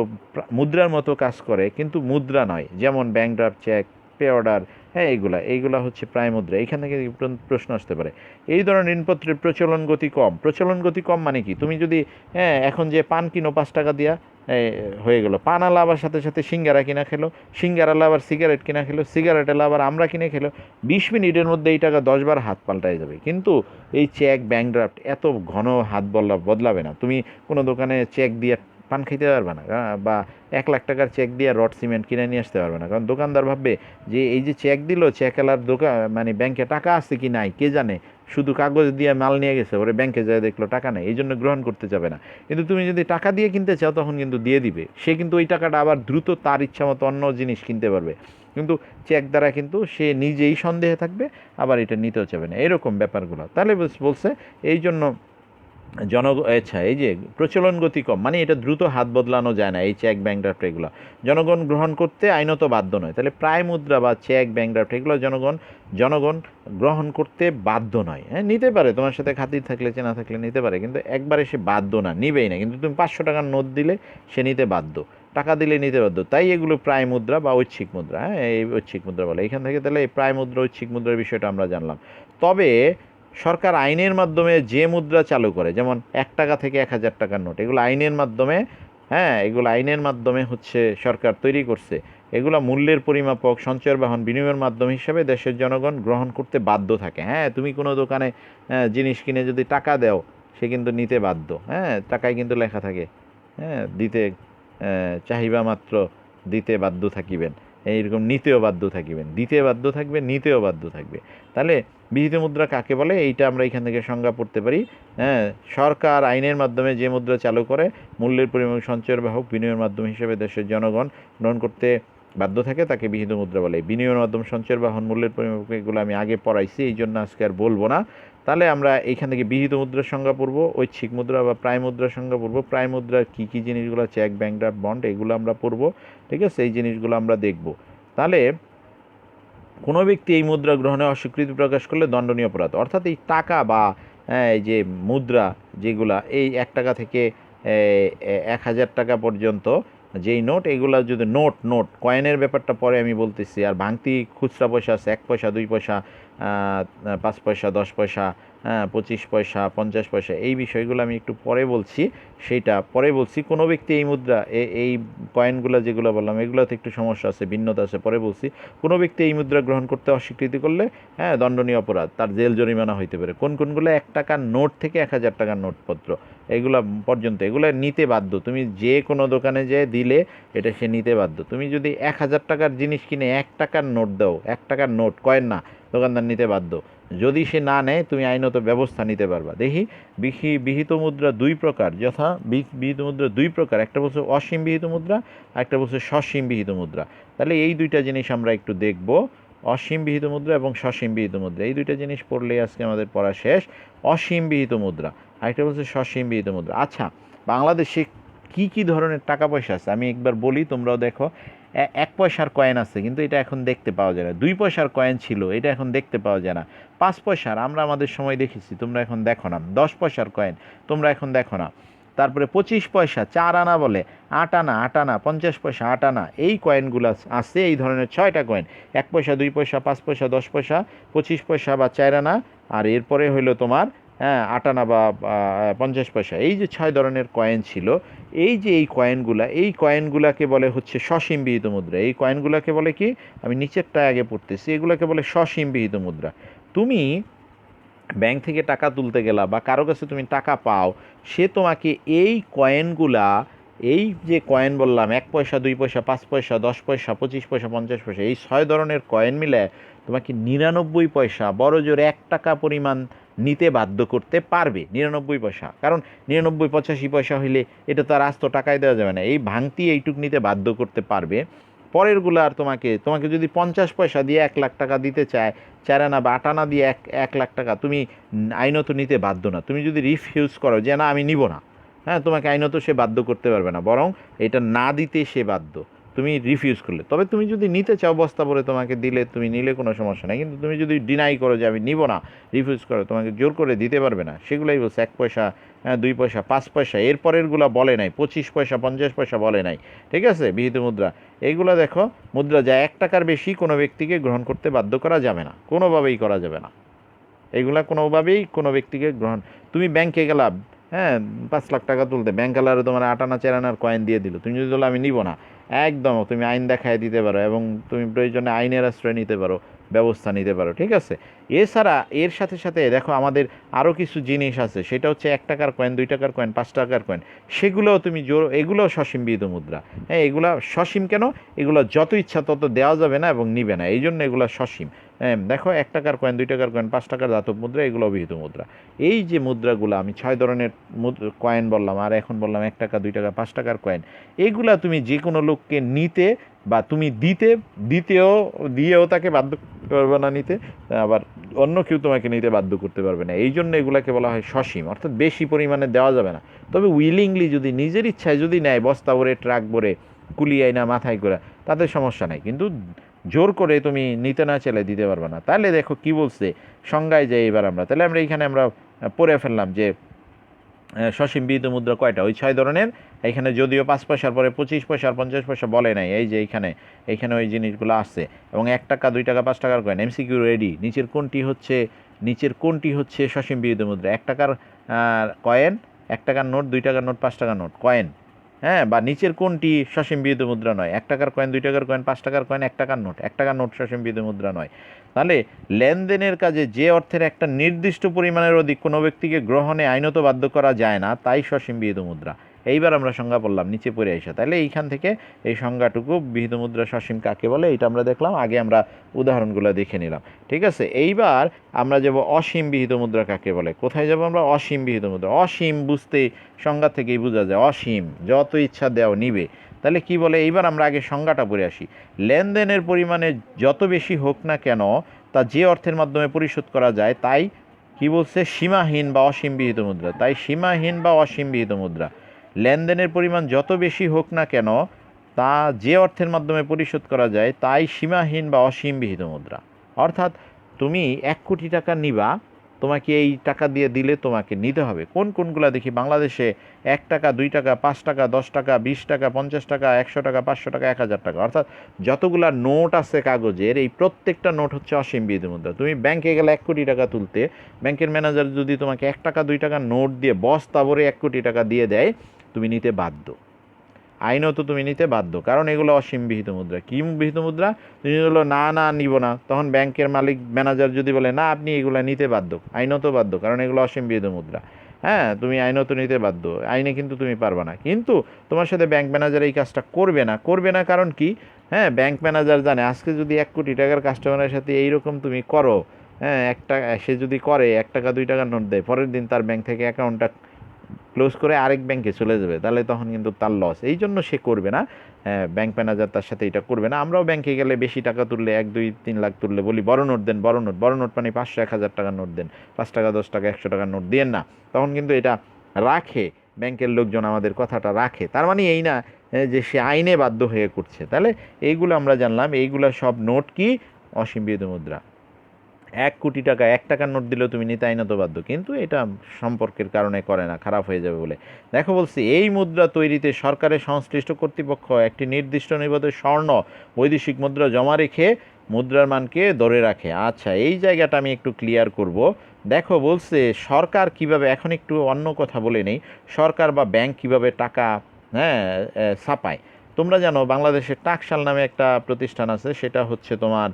মুদ্রার মতো কাজ করে কিন্তু মুদ্রা নয়, যেমন bank draft, cheque, pay order, হ্যাঁ, এইগুলা হচ্ছে প্রায় মুদ্রা। এখান থেকে প্রশ্ন আসতে পারে। এই ধরনের ঋণপত্রের প্রচলন গতি কম মানে কি? তুমি যদি এখন যে পান কিনো 5 টাকা দিয়া, হয়ে গেল, পান আলা আবার সাথে সাথে সিঙ্গারা কিনা খেলো, সিঙ্গারালা আবার সিগারেট কিনা খেলো, সিগারেট আলা আবার আমরা কিনে খেলো, 20 মিনিটের মধ্যে এই টাকা 10 বার হাত পাল্টায় যাবে। কিন্তু এই চেক, ব্যাংক ড্রাফট এত ঘন হাত বদলাবে না। তুমি কোনো দোকানে চেক দিয়ে পান খাইতে পারবে না, বা 1 লাখ টাকার চেক দিয়ে রড সিমেন্ট কিনে নিয়ে আসতে পারবে না, কারণ দোকানদার ভাববে যে এই যে চেক দিল, চেকওয়ালার দোকান মানে ব্যাংকে টাকা আছে কি নাই কে জানে, শুধু কাগজ দিয়ে মাল নিয়ে গেছে, ওরে ব্যাংকে যায় দেখলো টাকা নেই, এই জন্য গ্রহণ করতে যাবে না। কিন্তু তুমি যদি টাকা দিয়ে কিনতে চাও তখন কিন্তু দিয়ে দিবে, সে কিন্তু ওই টাকাটা আবার দ্রুত তার ইচ্ছা মতো অন্য জিনিস কিনতে পারবে, কিন্তু চেক দ্বারা কিন্তু সে নিজেই সন্দেহে থাকবে, আবার এটা নিতেও চাবে না, এরকম ব্যাপারগুলো। তাহলে বলছে এই জন্য আচ্ছা, এই যে প্রচলন গতি কম মানে এটা দ্রুত হাত বদলানো যায় না, এই চেক, ব্যাংক ড্রাফট এগুলো জনগণ গ্রহণ করতে আইনত বাধ্য নয়। তাহলে প্রায় মুদ্রা বা চেক, ব্যাংক ড্রাফট এগুলো জনগণ গ্রহণ করতে বাধ্য নয়। হ্যাঁ, নিতে পারে, তোমার সাথে খাতির থাকলে, চেনা থাকলে নিতে পারে, কিন্তু একবারে সে বাধ্য না, নিবেই না। কিন্তু তুমি 500 টাকার নোট দিলে সে নিতে বাধ্য, টাকা দিলে নিতে বাধ্য। তাই এগুলো প্রায় মুদ্রা বা ঐচ্ছিক মুদ্রা, হ্যাঁ, এই ঐচ্ছিক মুদ্রা বলে। এখান থেকে তাহলে এই প্রায় মুদ্রা, ঐচ্ছিক মুদ্রার বিষয়টা আমরা জানলাম। তবে সরকার আইনের মাধ্যমে যে মুদ্রা চালু করে, যেমন 1 টাকা থেকে 1000 টাকার নোট, এগুলো আইনের মাধ্যমে, হ্যাঁ, এগুলো আইনের মাধ্যমে হচ্ছে সরকার তৈরি করছে। এগুলো মূল্যের পরিমাপক, সঞ্চয়ের বাহন, বিনিময়ের মাধ্যম হিসাবে দেশের জনগণ গ্রহণ করতে বাধ্য থাকে। হ্যাঁ, তুমি কোনো দোকানে জিনিস কিনে যদি টাকা দাও, সে কিন্তু নিতে বাধ্য। হ্যাঁ, টাকায় কিন্তু লেখা থাকে, হ্যাঁ, দিতে চাহিবা মাত্র দিতে বাধ্য থাকিবেন, এইরকম নিতেও বাধ্য থাকিবেন, দিতে বাধ্য থাকবে, নিতেও বাধ্য থাকবে। তাহলে বিহিত মুদ্রা কাকে বলে, এইটা আমরা এখান থেকে সংজ্ঞা পড়তে পারি। হ্যাঁ, সরকার আইনের মাধ্যমে যে মুদ্রা চালু করে মূল্যের পরিমাণ, সঞ্চয়ের বাহক, বিনিময়ের মাধ্যম হিসেবে দেশের জনগণ গ্রহণ করতে বাধ্য থাকে, তাকে বিহিত মুদ্রা বলে। বিনিময়ের মাধ্যম, সঞ্চয়ের বাহন, মূল্যের পরিমাপ এগুলো আমি আগে পড়াইছি, এই জন্য আজকে আর বলবো না। তাহলে আমরা এইখান থেকে বিহিত মুদ্রার সংজ্ঞা পড়বো, ঐচ্ছিক মুদ্রা বা প্রায় মুদ্রার সংজ্ঞা পড়বো, প্রায় মুদ্রার কী কী জিনিসগুলো, চেক, ব্যাংক ড্রাফট, বন্ড এগুলো আমরা পড়বো। ঠিক আছে, এই জিনিসগুলো আমরা দেখব। তাহলে কোনো ব্যক্তি এই মুদ্রা গ্রহণে অস্বীকৃতি প্রকাশ করলে দণ্ডনীয় অপরাধ। অর্থাৎ এই টাকা বা এই যে মুদ্রা যেগুলা, এই 1 টাকা থেকে 1000 টাকা পর্যন্ত যেই নোট, এগুলো যদি নোট কয়েনের ব্যাপারটা পরে আমি বলতেছি। আর ভাঙতি খুচরা পয়সা আছে 1 পয়সা 2 পয়সা 5 পয়সা 10 পয়সা 25 পয়সা 50 পয়সা, এই বিষয়গুলো আমি একটু পরে বলছি, সেইটা পরে বলছি। কোনো ব্যক্তি এই মুদ্রা এই কয়েনগুলো যেগুলো বললাম এগুলোতে একটু সমস্যা আছে, ভিন্নতা আছে, পরে বলছি। কোনো ব্যক্তি এই মুদ্রা গ্রহণ করতে অস্বীকৃতি করলে দণ্ডনীয় অপরাধ, তার জেল জরিমানা হইতে পারে। কোনগুলো 1 টাকার নোট থেকে 1000 টাকার নোটপত্র এগুলো পর্যন্ত, এগুলো নিতে বাধ্য। তুমি যে কোনো দোকানে যেয়ে দিলে এটা সে নিতে বাধ্য। তুমি যদি 1000 টাকার জিনিস কিনে 1 টাকার নোট দাও, 1 টাকার নোট কয়েন না, দোকানদার নিতে বাধ্য। যদি সে না নেয় তুমি আইনত ব্যবস্থা নিতে পারবা। দেখি বিহিত মুদ্রা 2 প্রকার, যথা বিহিত মুদ্রা 2 প্রকার, একটা বলছে অসীম বিহিত মুদ্রা, একটা বলছে সসীম বিহিত মুদ্রা। তাহলে এই দুইটা জিনিস আমরা একটু দেখব, অসীম বিহিত মুদ্রা এবং সসীম বিহিত মুদ্রা। এই দুইটা জিনিস পড়লেই আজকে আমাদের পড়া শেষ। অসীম বিহিত মুদ্রা, আরেকটা বলছে সসীম বিহিত মুদ্রা। আচ্ছা, বাংলাদেশে কি ধরনের টাকা পয়সা আছে আমি একবার বলি, তোমরাও দেখো। 1 পয়সার কয়েন আছে, কিন্তু এটা এখন দেখতে পাওয়া যায় না। 2 পয়সার কয়েন ছিল, এটা এখন দেখতে পাওয়া যায় না। 5 পয়সার আমরা আমাদের সময় দেখেছি, তোমরা এখন দেখো না। 10 পয়সার কয়েন তোমরা এখন দেখো না। তারপরে 25 পয়সা, 4 আনা বলে, 8 আনা, 50 পয়সা, 8 আনা, এই কয়েনগুলো আছে। এই ধরনের 6টা কয়েন, 1 পয়সা 2 পয়সা 5 পয়সা 10 পয়সা 25 পয়সা বা 4 আনা, আর এরপরে হইলো তোমার 8 আনা বা 50 পয়সা। এই যে 6 ধরনের কয়েন ছিল, এই যে এই কয়েনগুলাকে বলে হচ্ছে সসীম বিহিত মুদ্রা। এই কয়েনগুলাকে বলে কি, আমি নিচেরটা আগে পড়তেছি, এগুলোকে বলে সসীম বিহিত মুদ্রা। তুমি ব্যাংক থেকে টাকা তুলতে গেলা বা কারো কাছে তুমি টাকা পাও, সে তোমাকে এই কয়েনগুলা, এই যে কয়েন বললাম 1 পয়সা 2 পয়সা 5 পয়সা 10 পয়সা 25 পয়সা 50 পয়সা, এই 6 ধরনের কয়েন মিলে তোমাকে 99 পয়সা, বড় জোর 1 টাকা পরিমাণ নিতে বাধ্য করতে পারবে। 99 পয়সা, কারণ 99 85 পয়সা হইলে এটা তো আর আস্ত টাকায় দেওয়া যাবে না। এই ভাঙতি এইটুক নিতে বাধ্য করতে পারবে। পরেরগুলো আর তোমাকে যদি 50 পয়সা দিয়ে 1 লাখ টাকা দিতে চায়, 4 আনা বা 8 আনা দিয়ে 1 লাখ টাকা, তুমি আইনত নিতে বাধ্য না। তুমি যদি রিফিউজ করো যে না আমি নিব না, তোমাকে আইনত সে বাধ্য করতে পারবে না, বরং এটা না দিতে সে বাধ্য তুমি রিফিউজ করলে। তবে তুমি যদি নিতে চাও, বস্তা ভরে তোমাকে দিলে তুমি নিলে কোনো সমস্যা নেই। কিন্তু তুমি যদি ডিনাই করো যে আমি নিব না, রিফিউজ করো, তোমাকে জোর করে দিতে পারবে না। সেগুলাই বলছে 1 পয়সা 2 পয়সা 5 পয়সা, এরপরেরগুলো বলে নাই। 25 পয়সা 50 পয়সা বলে নাই, ঠিক আছে। বিহিত মুদ্রা এইগুলো দেখো, মুদ্রা যা 1 টাকার বেশি কোনো ব্যক্তিকে গ্রহণ করতে বাধ্য করা যাবে না, কোনোভাবেই করা যাবে না। এইগুলা কোনোভাবেই কোনো ব্যক্তিকে গ্রহণ, তুমি ব্যাংকে গেলা 5 লাখ টাকা তুলতে, ব্যাংকালারে তোমার 8 আনা 4 আনার কয়েন দিয়ে দিল, তুমি যদি বলো আমি নিব না, একদম তুমি আইন দেখায় দিতে পারো, এবং তুমি প্রয়োজনে আইনের আশ্রয় নিতে পারো, ব্যবস্থা নিতে পারো, ঠিক আছে। এছাড়া এর সাথে সাথে দেখো আমাদের আরও কিছু জিনিস আছে, সেটা হচ্ছে 1 টাকার কয়েন 2 টাকার কয়েন 5 টাকার কয়েন, সেগুলোও তুমি এগুলোও সসীম বিহিত মুদ্রা। এগুলা সসীম কেন, এগুলো যত ইচ্ছা তত দেওয়া যাবে না এবং নিবে না, এই জন্য এগুলো সসীম। দেখো 1 টাকার কয়েন 2 টাকার কয়েন 5 টাকার ধাতব মুদ্রা, এগুলো বিহিত মুদ্রা। এই যে মুদ্রাগুলো আমি 6 ধরনের কয়েন বললাম, আর এখন বললাম 1 টাকা 2 টাকা 5 টাকার কয়েন, এইগুলা তুমি যে কোনো লোককে নিতে বা তুমি দিয়েও তাকে বাধ্য করবে না নিতে, আবার অন্য কেউ তোমাকে নিতে বাধ্য করতে পারবে না। এই জন্য এগুলাকে বলা হয় সসীম, অর্থাৎ বেশি পরিমাণে দেওয়া যাবে না। তবে উইলিংলি যদি নিজের ইচ্ছায় যদি নেয়, বস্তা ভরে ট্রাক ভরে কুলিয়ায় না মাথায় করে, তাতে সমস্যা নাই। কিন্তু জোর করে তুমি নিতে না চাইলে দিতে পারবে না। তাহলে দেখো কি বলছে সংজ্ঞায় যাই এবার আমরা। তাহলে এইখানে আমরা পড়ে ফেললাম যে সসীম বিহিত মুদ্রা কয়টা, ওই 6 ধরনের। এখানে যদিও 5 পয়সার পরে 25 পয়সা আর 50 পয়সা বলে নাই, এই যে এইখানে ওই জিনিসগুলো আছে। এবং 1 টাকা 2 টাকা 5 টাকার কয়েন, এমসিকিউ রেডি। নিচের কোনটি হচ্ছে সসীম বিহিত মুদ্রা? 1 টাকার কয়েন, 1 টাকার নোট, 2 টাকার নোট, 5 টাকার নোট কয়েন, বা নিচের কোনটি সসীম বিহিত মুদ্রা নয়? 1 টাকার কয়েন 2 টাকার কয়েন 5 টাকার কয়েন 1 টাকার নোট। 1 টাকার নোট সসীম বিহিত মুদ্রা নয়। তাহলে লেনদেনের কাজে যে অর্থের একটা নির্দিষ্ট পরিমাণের অধিক কোনো ব্যক্তিকে গ্রহণে আইনত বাধ্য করা যায় না, তাই সসীম বিহিত মুদ্রা। এইবার আমরা সংজ্ঞা পড়লাম নিচে পড়ে আসা। তাহলে এইখান থেকে এই সংজ্ঞাটুকু, বিহিত মুদ্রা সসীম কাকে বলে, এটা আমরা দেখলাম। আগে আমরা উদাহরণগুলো দেখে নিলাম, ঠিক আছে। এইবার আমরা যাব অসীম বিহিত মুদ্রা কাকে বলে। কোথায় যাব আমরা? অসীম বিহিত মুদ্রা। অসীম বুঝতে সংজ্ঞা থেকেই বোঝা যায়, অসীম, যত ইচ্ছা দেও নিবে। তাহলে কি বলে, এইবার আমরা আগে সংজ্ঞাটা পড়ে আসি। লেনদেনের পরিমাণে যত বেশি হোক না কেন, তা যে অর্থের মাধ্যমে পরিশোধ করা যায়, তাই কি বলছে? সীমাহীন বা অসীম বিহিত মুদ্রা। তাই সীমাহীন বা অসীম বিহিত মুদ্রা। লেনদেনের পরিমাণ যত বেশি হোক না কেন, তা যে অর্থের মাধ্যমে পরিশোধ করা যায়, তাই সীমাহীন বা অসীম বিহিত মুদ্রা। অর্থাৎ তুমি 1 কোটি টাকা নিবা, তোমাকে এই টাকা দিয়ে দিলে তোমাকে নিতে হবে। কোনগুলা দেখি বাংলাদেশে 1 টাকা, 2 টাকা, 5 টাকা, 10 টাকা, 20 টাকা, 50 টাকা, 100 টাকা, 500 টাকা, 1000 টাকা, অর্থাৎ যতগুলা নোট আছে কাগজের, এই প্রত্যেকটা নোট হচ্ছে অসীম বিধি মুদ্রা। তুমি ব্যাংকে গেলে 1 কোটি টাকা তুলতে, ব্যাংকের ম্যানেজার যদি তোমাকে 1 টাকা 2 টাকা নোট দিয়ে বস্তা ভরে 1 কোটি টাকা দিয়ে দেয়, তুমি নিতে বাধ্য, আইনত তুমি নিতে বাধ্য, কারণ এগুলো অসীম বিহিত মুদ্রা। কি বিহিত মুদ্রা? তুমি বললো না নিব না, তখন ব্যাংকের মালিক ম্যানেজার যদি বলে না আপনি এগুলো নিতে বাধ্য, আইনত বাধ্য, কারণ এগুলো অসীম বিহিত মুদ্রা। হ্যাঁ, তুমি আইনত নিতে বাধ্য, আইনে কিন্তু তুমি পারবে না। কিন্তু তোমার সাথে ব্যাংক ম্যানেজার এই কাজটা করবে না, কারণ কি? হ্যাঁ, ব্যাংক ম্যানেজার জানে আজকে যদি 1 কোটি টাকার কাস্টমারের সাথে এইরকম তুমি করো, হ্যাঁ, সে যদি করে 1 টাকা 2 টাকার নোট দেয়, পরের দিন তার ব্যাংক থেকে অ্যাকাউন্টটা ক্লোজ করে আরেক ব্যাংকে চলে যাবে, তাহলে তখন কিন্তু তার লস। এই জন্য সে করবে না, ব্যাংক ম্যানেজার তার সাথে এটা করবে না। আমরাও ব্যাংকে গেলে বেশি টাকা তুললে 1, 2, 3 লাখ তুললে বলি বড় নোট দেন, বড় নোট মানে 500, 1000 টাকার নোট দেন, 5 টাকা, 10 টাকা, 100 টাকার নোট দিয়েন না। তখন কিন্তু এটা রাখে, ব্যাংকের লোকজন আমাদের কথাটা রাখে। তার মানে এই না যে সে আইনে বাধ্য হয়ে করছে। তাহলে এইগুলো আমরা জানলাম, এইগুলো সব নোট কি? অসীম বিহিত মুদ্রা। 1 কোটি টাকা 1 টাকার নোট দিলেও তুমি নিতে আইনত বাধ্য, কিন্তু এটা সম্পর্কের কারণে করে না, খারাপ হয়ে যাবে বলে। দেখো বলছি, এই মুদ্রা তৈরিতে সরকারের সংশ্লিষ্ট কর্তৃপক্ষ একটি নির্দিষ্ট নিবদ্ধ স্বর্ণ বৈদেশিক মুদ্রা জমা রেখে মুদ্রার মানকে ধরে রাখে। আচ্ছা, এই জায়গাটা আমি একটু ক্লিয়ার করব। দেখো বলছে সরকার কিভাবে, এখন একটু অন্য কথা বলে নেই, সরকার বা ব্যাংক কিভাবে টাকা ছাপায়। তোমরা জানো বাংলাদেশের টাকশাল নামে একটা প্রতিষ্ঠান আছে, সেটা হচ্ছে তোমার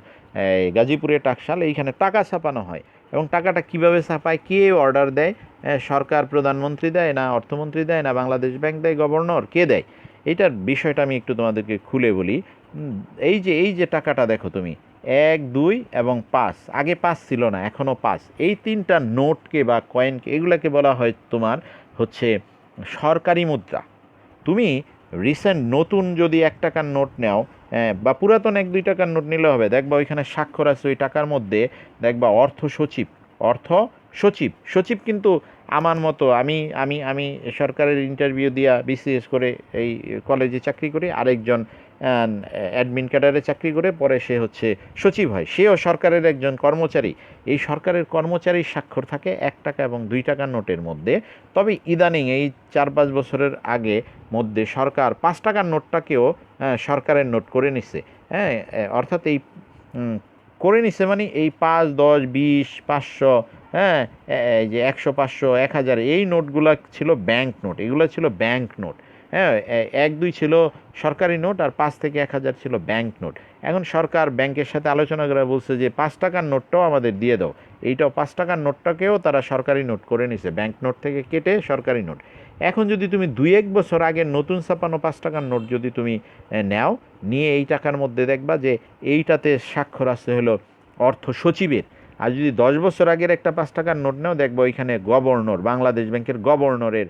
গাজীপুরে টাকশাল। এইখানে টাকা ছাপানো হয়, এবং টাকাটা কিভাবে ছাপায়, কে অর্ডার দেয়? সরকার, প্রধানমন্ত্রী দেয়, না অর্থমন্ত্রী দেয়, না বাংলাদেশ ব্যাংক দেয়, গভর্নর কে দেয়? এইটার বিষয়টা আমি একটু তোমাদেরকে খুলে বলি। এই যে টাকাটা দেখো তুমি, 1, 2 এবং 5, আগে 5 ছিল না, এখনও 5, এই 3টা নোটকে বা কয়েনকে, এগুলাকে বলা হয় তোমার হচ্ছে সরকারি মুদ্রা। তুমি রিসেন্ট নতুন যদি 1 টাকার নোট নাও, বা পুরাতন 1, 2 টাকার নোট নিলে হবে, দেখবা ওইখানে স্বাক্ষর আছে ওই টাকার মধ্যে, দেখবা সচিব কিন্তু আমার মতো, আমি সরকারের ইন্টারভিউ দিয়া বিসিএস করে এই কলেজে চাকরি করি, আরেকজন অ্যাডমিন ক্যাডারে চাকরি করে, পরে সে হচ্ছে সচিব হয়, সেও সরকারের একজন কর্মচারী। এই সরকারের কর্মচারীর স্বাক্ষর থাকে 1 টাকা এবং 2 টাকার নোটের মধ্যে। তবে ইদানিং এই 4-5 বছরের আগে মধ্যে সরকার 5 টাকার নোটটাকেও সরকারের নোট করে নিছে। হ্যাঁ, অর্থাৎ এই করে নিছে মানে এই 5, 10, 20, 500, হ্যাঁ, এই যে 100, 500, 1000, এই নোটগুলো ছিল ব্যাংক নোট, এগুলো ছিল ব্যাংক নোট। হ্যাঁ, 1, 2 ছিল সরকারি নোট, আর 5 থেকে 1000 ছিল ব্যাংক নোট। এখন সরকার ব্যাংকের সাথে আলোচনা করে বলছে যে 5 টাকার নোটটাও আমাদের দিয়ে দাও। এইটাও 5 টাকার নোটটাকেও তারা সরকারি নোট করে নিছে, ব্যাংক নোট থেকে কেটে সরকারি নোট। এখন যদি তুমি 2-1 বছর আগের নতুন ছাপানো 5 টাকার নোট যদি তুমি নাও, নিয়ে এই টাকার মধ্যে দেখবা যে এইটাতে স্বাক্ষর আছে হলো অর্থ সচিবের। আর যদি 10 বছর আগের একটা 5 টাকার নোট নাও, দেখবো ওইখানে গভর্নর, বাংলাদেশ ব্যাংকের গভর্নরের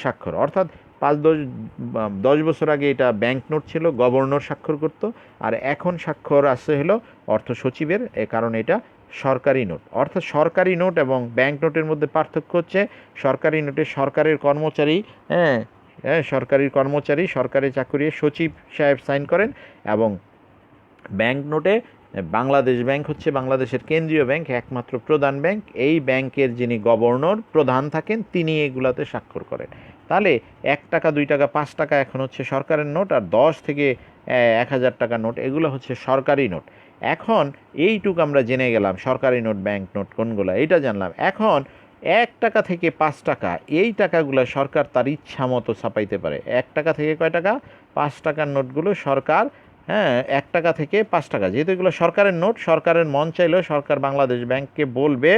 স্বাক্ষর। অর্থাৎ 5-10 বছর আগে এটা ব্যাংক নোট ছিল, গভর্নর স্বাক্ষর করত, আর এখন স্বাক্ষর আছে হলো অর্থ সচিবের, কারণ এটা সরকারি নোট। অর্থাৎ সরকারি নোট এবং ব্যাংক নোটের মধ্যে পার্থক্য হচ্ছে, সরকারি নোটে সরকারের কর্মচারী, সরকারি চাকুরি সচিব সাহেব সাইন করেন, এবং ব্যাংক নোটে বাংলাদেশ ব্যাংক হচ্ছে বাংলাদেশের কেন্দ্রীয় ব্যাংক, একমাত্র প্রধান ব্যাংক, এই ব্যাংকের যিনি গভর্নর প্রধান থাকেন তিনি এগুলাতে স্বাক্ষর করেন। তাহলে 1 টাকা, 2 টাকা, 5 টাকা এখন হচ্ছে সরকারের নোট, আর 10 থেকে 1000 টাকা নোট এগুলো হচ্ছে সরকারি নোট। এখন এইটুকু আমরা জেনে গেলাম সরকারি নোট, ব্যাংক নোট কোনগুলো, এইটা জানলাম। এখন 1 টাকা থেকে 5 টাকা, এই টাকাগুলো সরকার তার ইচ্ছা মতো ছাপাইতে পারে। 1 টাকা থেকে কয় টাকা? 5 টাকার নোটগুলো সরকার, 1 টাকা থেকে 5 টাকা, যেহেতু এগুলো সরকারের নোট, সরকারের মন চাইলেও সরকার বাংলাদেশ ব্যাংককে বলবে,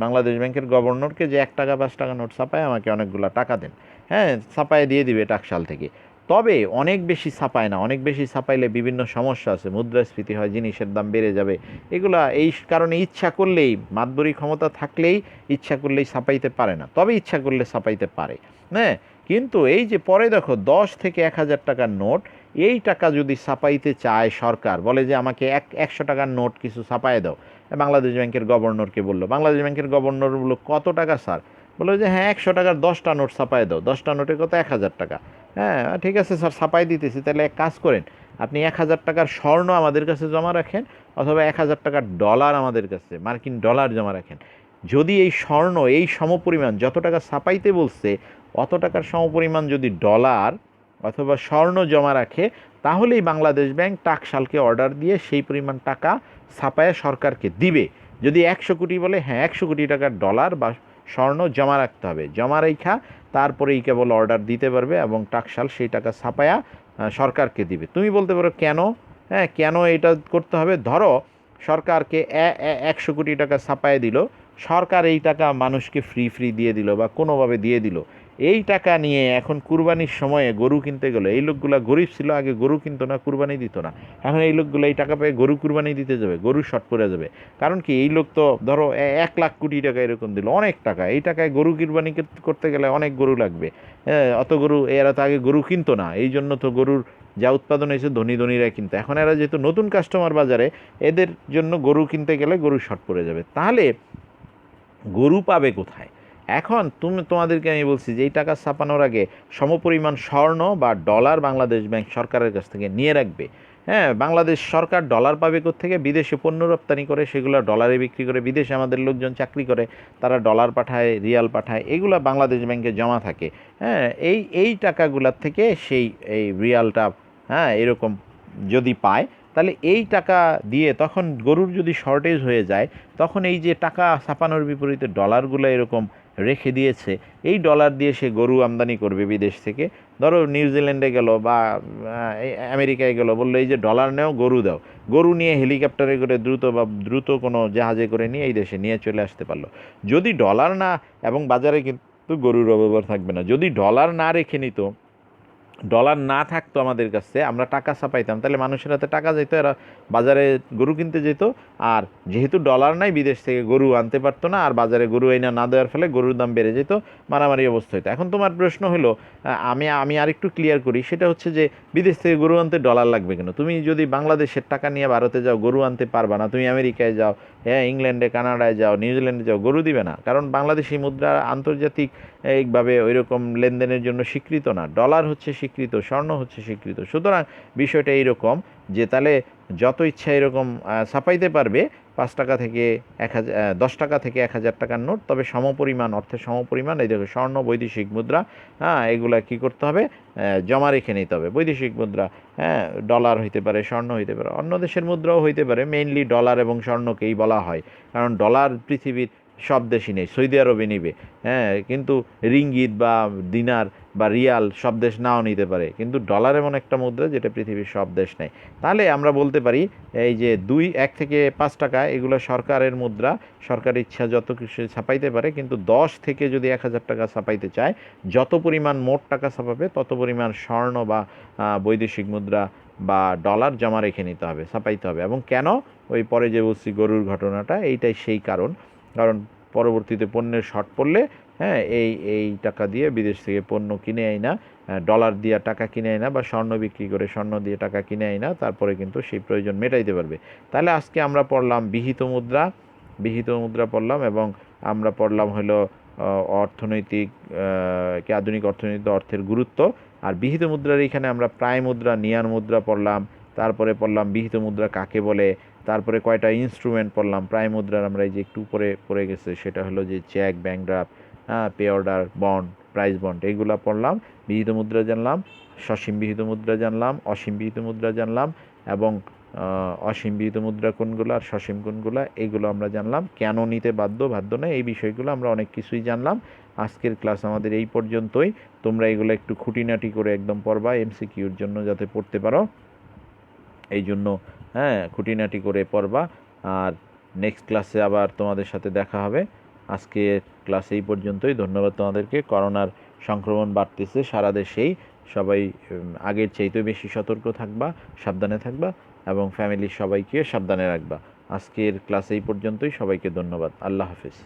বাংলাদেশ ব্যাংকের গভর্নরকে, যে 1 টাকা 5 টাকা নোট ছাপায় আমাকে অনেকগুলো টাকা দেন। হ্যাঁ, ছাপায় দিয়ে দিবে টাকশাল থেকে। তবে অনেক বেশি ছাপায় না, অনেক বেশি ছাপাইলে বিভিন্ন সমস্যা আছে, মুদ্রাস্ফীতি হয়, জিনিসের দাম বেড়ে যাবে। এগুলা এই কারণে ইচ্ছা করলেই, মাতবরি ক্ষমতা থাকলেই ইচ্ছা করলেই ছাপাইতে পারে না, তবে ইচ্ছা করলে ছাপাইতে পারে। হ্যাঁ, কিন্তু এই যে পরে দেখো 10 থেকে 1000 টাকার নোট, এই টাকা যদি ছাপাইতে চায় সরকার, বলে যে আমাকে 100 টাকার নোট কিছু ছাপায় দাও, বাংলাদেশ ব্যাংকের গভর্নরকে বললো, বাংলাদেশ ব্যাংকের গভর্নর বললো কত টাকা স্যার? বললো যে হ্যাঁ 100 টাকার 10টা নোট ছাপায় দাও, 10টা নোটের কত? 1000 টাকা। হ্যাঁ ঠিক আছে স্যার, ছাপাই দিতেছি। তাহলে এক কাজ করেন, আপনি 1000 টাকার স্বর্ণ আমাদের কাছে জমা রাখেন, অথবা 1000 টাকার ডলার আমাদের কাছে, মার্কিন ডলার জমা রাখেন। যদি এই স্বর্ণ এই সমপরিমাণ যত টাকা ছাপাইতে বলছে অত টাকার সমপরিমাণ যদি ডলার অথবা স্বর্ণ জমা রাখে, তাহলেই বাংলাদেশ ব্যাংক টাকশালকে অর্ডার দিয়ে সেই পরিমাণ টাকা ছাপায়া সরকারকে দিবে। যদি 100 কোটি বলে, হ্যাঁ 100 কোটি টাকার ডলার বা স্বর্ণ জমা রাখতে হবে, জমা রেখা তারপরেই কেবল অর্ডার দিতে পারবে এবং টাকশাল সেই টাকা ছাপায়া সরকারকে দিবে। তুমি বলতে পারো কেন? হ্যাঁ, কেন এটা করতে হবে? ধরো সরকারকে 100 কোটি টাকা ছাপায় দিল, সরকার এই টাকা মানুষকে ফ্রি দিয়ে দিল বা কোনোভাবে দিয়ে দিল। এই টাকা নিয়ে এখন কুরবানির সময়ে গরু কিনতে গেলো, এই লোকগুলা গরিব ছিল, আগে গরু কিনতো না, কুরবানি দিত না। এখন এই লোকগুলো এই টাকা পেয়ে গরু কুরবানি দিতে যাবে, গরু শর্ট পড়ে যাবে। কারণ কি, এই লোক তো ধরো 1 লাখ কোটি টাকা এরকম দিল, অনেক টাকা। এই টাকায় গরু কুরবানি করতে গেলে অনেক গরু লাগবে। হ্যাঁ, অত গরু এরা তো আগে গরু কিনতো না, এই জন্য তো গরুর যা উৎপাদন হয়েছে ধনীরা কিনতো। এখন এরা যেহেতু নতুন কাস্টমার বাজারে, এদের জন্য গরু কিনতে গেলে গরু শর্ট পড়ে যাবে। তাহলে গরু পাবে কোথায়? এখন তোমাদেরকে আমি বলছি যে এই টাকা ছাপানোর আগে সমপরিমাণ স্বর্ণ বা ডলার বাংলাদেশ ব্যাংক সরকারের কাছ থেকে নিয়ে রাখবে। হ্যাঁ, বাংলাদেশ সরকার ডলার পাবে কোত্থেকে? বিদেশে পণ্য রপ্তানি করে, সেগুলো ডলারে বিক্রি করে। বিদেশে আমাদের লোকজন চাকরি করে, তারা ডলার পাঠায়, রিয়াল পাঠায়, এগুলো বাংলাদেশ ব্যাংকে জমা থাকে। হ্যাঁ, এই টাকাগুলোর থেকে এই রিয়ালটা, হ্যাঁ এরকম যদি পায়, তাহলে এই টাকা দিয়ে তখন গরুর যদি শর্টেজ হয়ে যায়, তখন এই যে টাকা ছাপানোর বিপরীতে ডলারগুলো এরকম রেখে দিয়েছে, এই ডলার দিয়ে সে গরু আমদানি করবে বিদেশ থেকে। ধরো নিউজিল্যান্ডে গেল বা আমেরিকায় গেল, বললো এই যে ডলার নেও, গরু দাও। গরু নিয়ে হেলিকপ্টারে করে দ্রুত কোনো জাহাজে করে নিয়ে এই দেশে নিয়ে চলে আসতে পারলো। যদি ডলার না, এবং বাজারে কিন্তু গরুর অব্যবহার থাকবে না। যদি ডলার না রেখে নিত, ডলার না থাকতো আমাদের কাছে, আমরা টাকা ছাপাইতাম, তাহলে মানুষের হাতে টাকা যেত, এরা বাজারে গরু কিনতে যেত। আর যেহেতু ডলার নাই, বিদেশ থেকে গরু আনতে পারতো না, আর বাজারে গরু এনে না দেওয়ার ফলে গরুর দাম বেড়ে যেত, মারামারি অবস্থা হতো। এখন তোমার প্রশ্ন হলো, আমি আরেকটু ক্লিয়ার করি, সেটা হচ্ছে যে বিদেশ থেকে গরু আনতে ডলার লাগবে কেন? তুমি যদি বাংলাদেশের টাকা নিয়ে ভারতে যাও, গরু আনতে পারবা না। তুমি আমেরিকায় যাও, হ্যাঁ ইংল্যান্ডে, কানাডায় যাও, নিউজিল্যান্ডে যাও, গরু দিবে না, কারণ বাংলাদেশি মুদ্রা আন্তর্জাতিক এইভাবে ওই রকম লেনদেনের জন্য স্বীকৃত না। ডলার হচ্ছে স্বীকৃত, স্বর্ণ হচ্ছে স্বীকৃত। সুতরাং বিষয়টা এইরকম যে তাহলে যত ইচ্ছা এরকম ছাপাইতে পারবে, 5 টাকা থেকে 1000, 10 টাকা থেকে 1000 টাকার নোট, তবে সমপরিমাণ, অর্থের সমপরিমাণ, এই দেখো স্বর্ণ, বৈদেশিক মুদ্রা, হ্যাঁ এগুলা কী করতে হবে? জমা রেখে নিতে হবে। বৈদেশিক মুদ্রা, হ্যাঁ ডলার হইতে পারে, স্বর্ণ হইতে পারে, অন্য দেশের মুদ্রাও হইতে পারে। মেইনলি ডলার এবং স্বর্ণকেই বলা হয়, কারণ ডলার পৃথিবীর সব দেশই নেই, সৌদি আরবে নিবে, হ্যাঁ কিন্তু রিঙ্গিত বা দিনার বা রিয়াল সব দেশ নাও নিতে পারে, কিন্তু ডলার এমন একটা মুদ্রা যেটা পৃথিবীর সব দেশ নেয়। তাহলে আমরা বলতে পারি এই যে 1 থেকে 5 টাকা এগুলো সরকারের মুদ্রা, সরকারের ইচ্ছা যত কিছু ছাপাইতে পারে, কিন্তু 10 থেকে যদি 1000 টাকা ছাপাইতে চায়, যত পরিমাণ মোট টাকা ছাপাবে তত পরিমাণ স্বর্ণ বা বৈদেশিক মুদ্রা বা ডলার জমা রেখে নিতে হবে, ছাপাইতে হবে। এবং কেন? ওই পরে যে বলছি গরুর ঘটনাটা, এইটাই সেই কারণ। কারণ পরবর্তীতে পণ্যের শর্ট পড়লে, হ্যাঁ এই টাকা দিয়ে বিদেশ থেকে পণ্য কিনে আই না, ডলার দিয়ে টাকা কিনে আই না, বা স্বর্ণ বিক্রি করে স্বর্ণ দিয়ে টাকা কিনে আই না, তারপরে কিন্তু সেই প্রয়োজন মেটাইতে পারবে। তাহলে আজকে আমরা পড়লাম বিহিত মুদ্রা পড়লাম, এবং আমরা পড়লাম হলো অর্থনৈতিক আধুনিক অর্থনীতিতে অর্থের গুরুত্ব। আর বিহিত মুদ্রার এইখানে আমরা প্রায় মুদ্রা, নিয়ার মুদ্রা পড়লাম, তারপরে পড়লাম বিহিত মুদ্রা কাকে বলে, তারপরে কয়টা ইনস্ট্রুমেন্ট পড়লাম। প্রায় মুদ্রার আমরা এই যে একটু উপরে পড়ে গেছে, সেটা হলো যে চেক, ব্যাংক ড্রাফট, হ্যাঁ pay order, bond, price bond, এইগুলো পড়লাম। বিহিত মুদ্রা জানলাম, সসীম বিহিত মুদ্রা জানলাম, অসীম বিহিত মুদ্রা জানলাম, এবং অসীম বিহিত মুদ্রা কোনগুলো আর সসীম কোনগুলো, এইগুলো আমরা জানলাম। কেন নিতে বাধ্য নয়, এই বিষয়গুলো আমরা অনেক কিছুই জানলাম। আজকের ক্লাস আমাদের এই পর্যন্তই। তোমরা এগুলো একটু খুঁটিনাটি করে একদম পড়বা, এমসিকিউর জন্য যাতে পড়তে পারো, এই জন্য হ্যাঁ খুঁটিনাটি করে পড়বা। আর নেক্সট ক্লাসে আবার তোমাদের সাথে দেখা হবে। আজকে ক্লাস এই পর্যন্তই। ধন্যবাদ তোমাদেরকে। করোনার সংক্রমণ বাড়তেছে সারা দেশেই, সবাই আগের চাইতে বেশি সতর্ক থাকবা, সাবধানে থাকবা, এবং ফ্যামিলির সবাইকে সাবধানে রাখবা। আজকের ক্লাস এই পর্যন্তই। সবাইকে ধন্যবাদ। আল্লাহ হাফেজ।